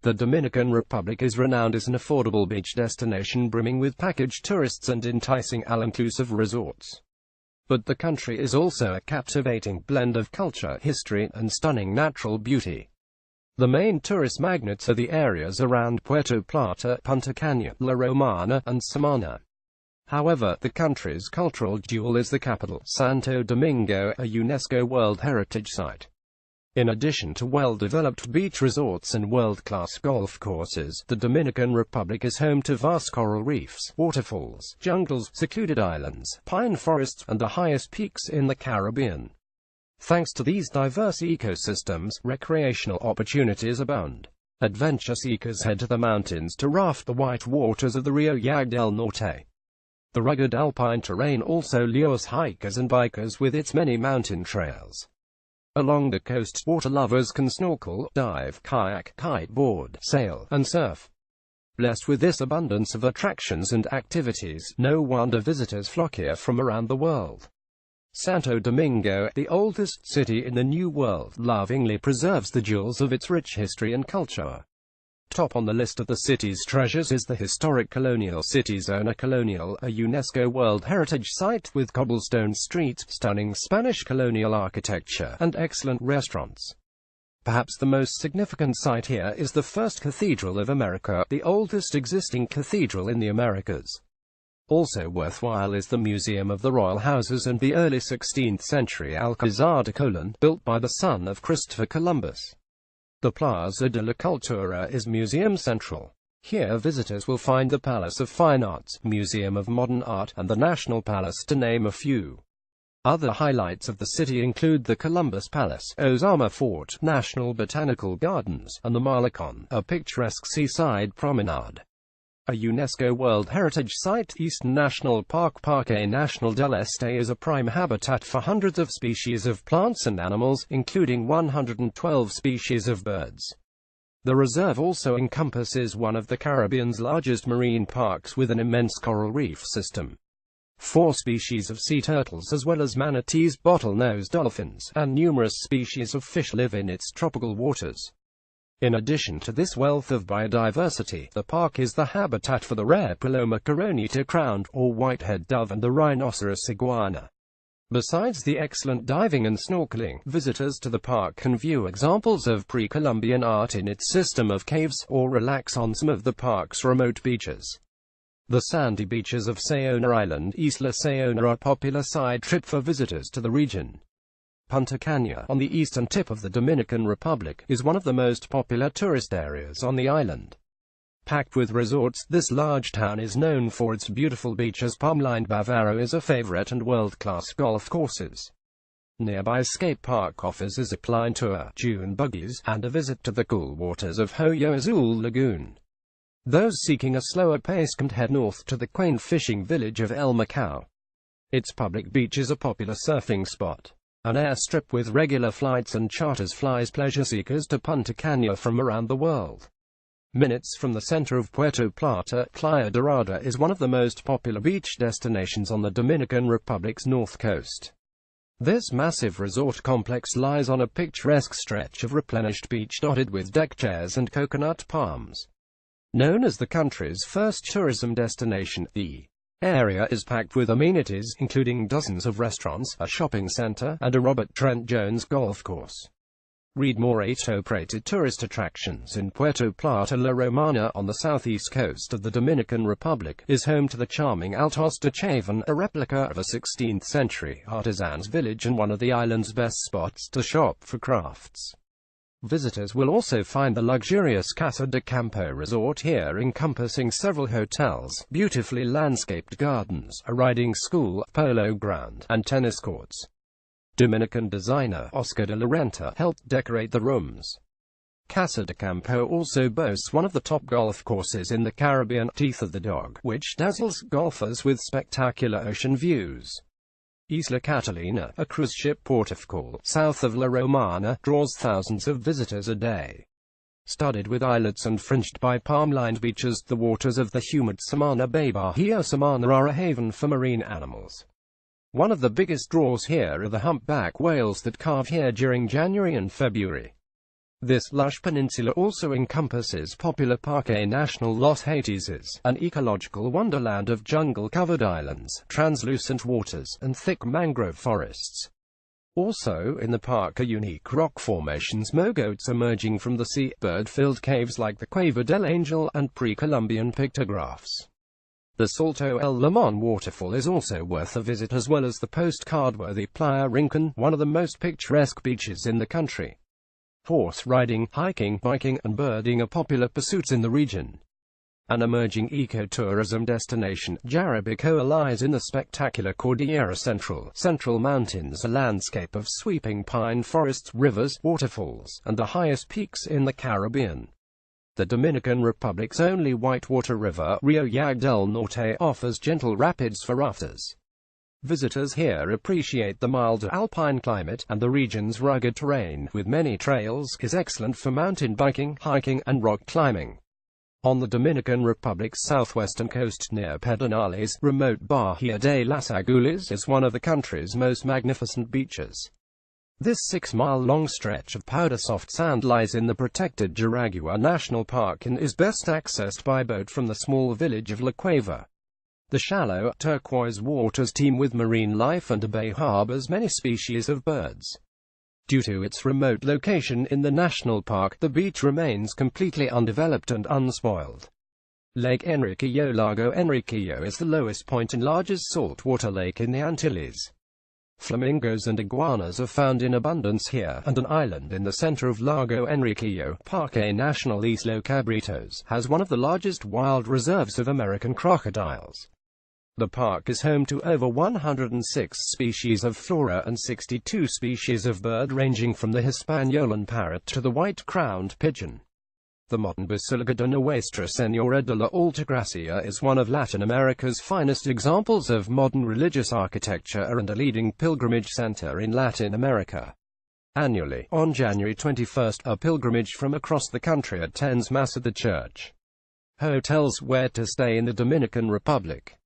The Dominican Republic is renowned as an affordable beach destination brimming with packaged tourists and enticing all-inclusive resorts. But the country is also a captivating blend of culture, history, and stunning natural beauty. The main tourist magnets are the areas around Puerto Plata, Punta Cana, La Romana, and Samana. However, the country's cultural jewel is the capital, Santo Domingo, a UNESCO World Heritage Site. In addition to well-developed beach resorts and world-class golf courses, the Dominican Republic is home to vast coral reefs, waterfalls, jungles, secluded islands, pine forests, and the highest peaks in the Caribbean. Thanks to these diverse ecosystems, recreational opportunities abound. Adventure seekers head to the mountains to raft the white waters of the Rio Yag del Norte. The rugged alpine terrain also lures hikers and bikers with its many mountain trails. Along the coast, water lovers can snorkel, dive, kayak, kiteboard, sail, and surf. Blessed with this abundance of attractions and activities, no wonder visitors flock here from around the world. Santo Domingo, the oldest city in the New World, lovingly preserves the jewels of its rich history and culture. Top on the list of the city's treasures is the historic colonial city Zona Colonial, a UNESCO World Heritage Site with cobblestone streets, stunning Spanish colonial architecture, and excellent restaurants. Perhaps the most significant site here is the First Cathedral of America, the oldest existing cathedral in the Americas. Also worthwhile is the Museum of the Royal Houses and the early 16th century Alcázar de Colón, built by the son of Christopher Columbus. The Plaza de la Cultura is museum central. Here visitors will find the Palace of Fine Arts, Museum of Modern Art, and the National Palace, to name a few. Other highlights of the city include the Columbus Palace, Ozama Fort, National Botanical Gardens, and the Malecon, a picturesque seaside promenade. A UNESCO World Heritage Site, Eastern National Park Parque Nacional del Este is a prime habitat for hundreds of species of plants and animals, including 112 species of birds. The reserve also encompasses one of the Caribbean's largest marine parks with an immense coral reef system. 4 species of sea turtles as well as manatees, bottlenose dolphins, and numerous species of fish live in its tropical waters. In addition to this wealth of biodiversity, the park is the habitat for the rare Paloma coronita crowned, or whitehead dove, and the rhinoceros iguana. Besides the excellent diving and snorkeling, visitors to the park can view examples of pre-Columbian art in its system of caves, or relax on some of the park's remote beaches. The sandy beaches of Sayona Island, Isla Sayona, are a popular side trip for visitors to the region. Punta Cana, on the eastern tip of the Dominican Republic, is one of the most popular tourist areas on the island. Packed with resorts, this large town is known for its beautiful beaches. Palm-lined Bavaro is a favorite, and world-class golf courses. Nearby Skate Park offers a zip-line tour, dune buggies, and a visit to the cool waters of Hoyo Azul Lagoon. Those seeking a slower pace can head north to the quaint fishing village of El Macao. Its public beach is a popular surfing spot. An airstrip with regular flights and charters flies pleasure seekers to Punta Cana from around the world. Minutes from the center of Puerto Plata, Playa Dorada is one of the most popular beach destinations on the Dominican Republic's north coast. This massive resort complex lies on a picturesque stretch of replenished beach dotted with deck chairs and coconut palms. Known as the country's first tourism destination, the area is packed with amenities, including dozens of restaurants, a shopping center, and a Robert Trent Jones golf course. Read more. 8 top-rated tourist attractions in Puerto Plata. La Romana, on the southeast coast of the Dominican Republic, is home to the charming Altos de Chavan, a replica of a 16th-century artisans' village and one of the island's best spots to shop for crafts. Visitors will also find the luxurious Casa de Campo resort here, encompassing several hotels, beautifully landscaped gardens, a riding school, polo ground, and tennis courts. Dominican designer Oscar de la Renta helped decorate the rooms. Casa de Campo also boasts one of the top golf courses in the Caribbean, Teeth of the Dog, which dazzles golfers with spectacular ocean views. Isla Catalina, a cruise ship port of call, south of La Romana, draws thousands of visitors a day. Studded with islets and fringed by palm-lined beaches, the waters of the humid Samana Bay Bahia Samana are a haven for marine animals. One of the biggest draws here are the humpback whales that calve here during January and February. This lush peninsula also encompasses popular Parque National Los Haitises, an ecological wonderland of jungle-covered islands, translucent waters, and thick mangrove forests. Also in the park are unique rock formations, mogotes emerging from the sea, bird-filled caves like the Cueva del Angel, and pre-Columbian pictographs. The Salto El Limon waterfall is also worth a visit, as well as the postcard-worthy Playa Rincon, one of the most picturesque beaches in the country. Horse riding, hiking, biking, and birding are popular pursuits in the region. An emerging ecotourism destination, Jarabacoa lies in the spectacular Cordillera Central Mountains, a landscape of sweeping pine forests, rivers, waterfalls, and the highest peaks in the Caribbean. The Dominican Republic's only whitewater river, Rio Yag del Norte, offers gentle rapids for rafters. Visitors here appreciate the mild alpine climate, and the region's rugged terrain, with many trails, is excellent for mountain biking, hiking, and rock climbing. On the Dominican Republic's southwestern coast near Pedernales, remote Bahia de las Aguilas is one of the country's most magnificent beaches. This 6-mile-long stretch of powder-soft sand lies in the protected Jaragua National Park and is best accessed by boat from the small village of La Cueva. The shallow, turquoise waters teem with marine life, and the bay harbors many species of birds. Due to its remote location in the national park, the beach remains completely undeveloped and unspoiled. Lake Enriquillo Lago Enriquillo is the lowest point and largest saltwater lake in the Antilles. Flamingos and iguanas are found in abundance here, and an island in the center of Lago Enriquillo, Parque National Isla Cabritos, has one of the largest wild reserves of American crocodiles. The park is home to over 106 species of flora and 62 species of bird, ranging from the Hispaniolan parrot to the white-crowned pigeon. The modern Basilica de Nuestra Señora de la Altagracia is one of Latin America's finest examples of modern religious architecture and a leading pilgrimage center in Latin America. Annually, on January 21, a pilgrimage from across the country attends Mass at the church. Hotels where to stay in the Dominican Republic.